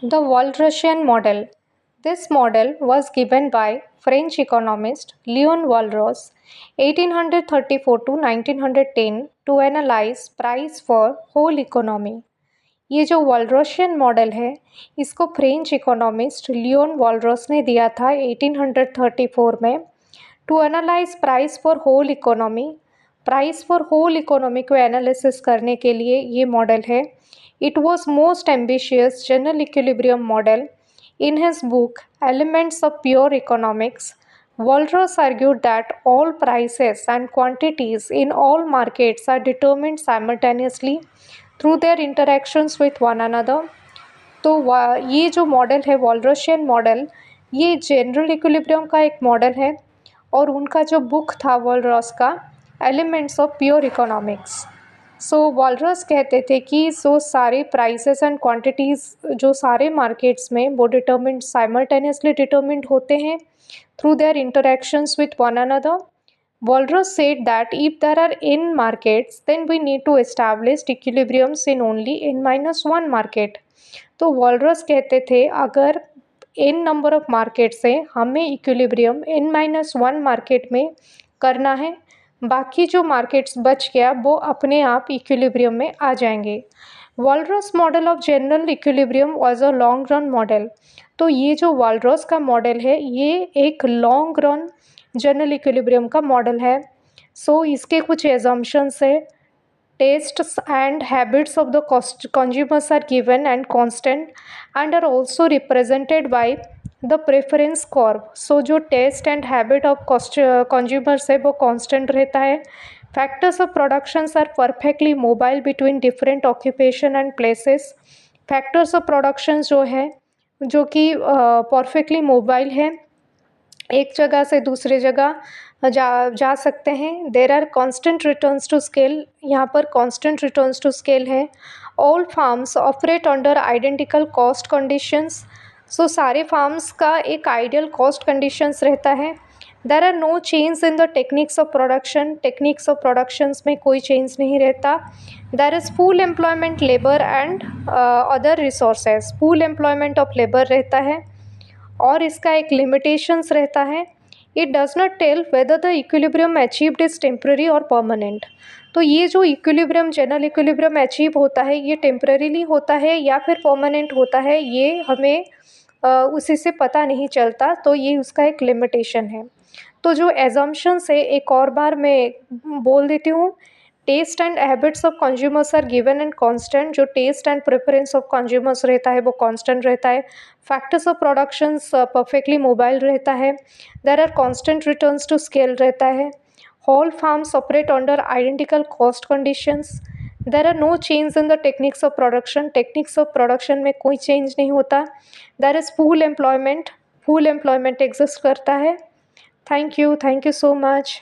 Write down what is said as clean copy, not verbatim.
The Walrasian model. This model was given by French economist Leon Walras 1834 to 1910 to analyze price for whole economy. ये जो वॉलरसियन model है इसको French economist Leone walrus ने दिया था 1834 में to analyse price for whole economy. Price for whole economy को analysis करने के लिए ये मॉडल है। It was most ambitious general equilibrium model. In his book Elements of Pure Economics, Walras argued that all prices and quantities in all markets are determined simultaneously through their interactions with one another. तो ये जो model है वॉलरसियन model, ये general equilibrium का एक model है और उनका जो बुक था वॉलरस का elements of pure economics. So walrus कहते थे कि जो सारे प्राइसेस एंड क्वांटिटीज़ जो सारे मार्केट्स में वो डिटर्मिंड साइमल्टेनियसली डिटर्मिंड होते हैं through their interactions with one another. Walras said that if there are n markets, then we need to establish equilibriums in only n-1 market. तो walrus कहते थे अगर n नंबर ऑफ मार्केट्स हैं हमें equilibrium n-1 market में करना है, बाकी जो मार्केट्स बच गया वो अपने आप इक्विलिब्रियम में आ जाएंगे। Walrus model of general equilibrium was a long run model. तो ये जो वॉलरस का मॉडल है ये एक लॉन्ग रन जनरल इक्विलिब्रियम का मॉडल है। सो इसके कुछ एजम्पशंस है। Tastes and habits of the consumers are given and constant and are also represented by the preference curve. So जो taste and habit of consumers है वो constant रहता है। Factors of productions are perfectly mobile between different occupation and places. Factors of productions जो है जो कि perfectly mobile है, एक जगह से दूसरे जगह जा सकते हैं। There are constant returns to scale, यहाँ पर कॉन्स्टेंट रिटर्न्स टू स्केल है। All farms operate under identical cost conditions. So सारे फार्म्स का एक आइडियल कॉस्ट कंडीशंस रहता है। There are no change in the techniques of production. Techniques of productions में कोई चेंज नहीं रहता। There is full employment labour and other resources. Full employment of labour रहता है और इसका एक लिमिटेशंस रहता है। It does not tell whether the equilibrium achieved is temporary और परमानेंट। तो ये जो इक्विलिब्रियम जनरल इक्विलिब्रियम अचीव होता है ये टेम्प्रेरीली होता है या फिर परमानेंट होता है, ये हमें उसी से पता नहीं चलता। तो ये उसका एक लिमिटेशन है। तो जो एजम्पशंस है एक और बार मैं बोल देती हूँ। Taste and habits of consumers are given and constant. जो taste and preference of consumers रहता है वो कांस्टेंट रहता है। Factors of productions perfectly mobile रहता है। There are constant returns to scale रहता है। Whole farms operate under identical cost conditions. There are no change in the techniques of production. Techniques of production में कोई change नहीं होता। There is full employment. Full employment exist करता है। Thank you so much.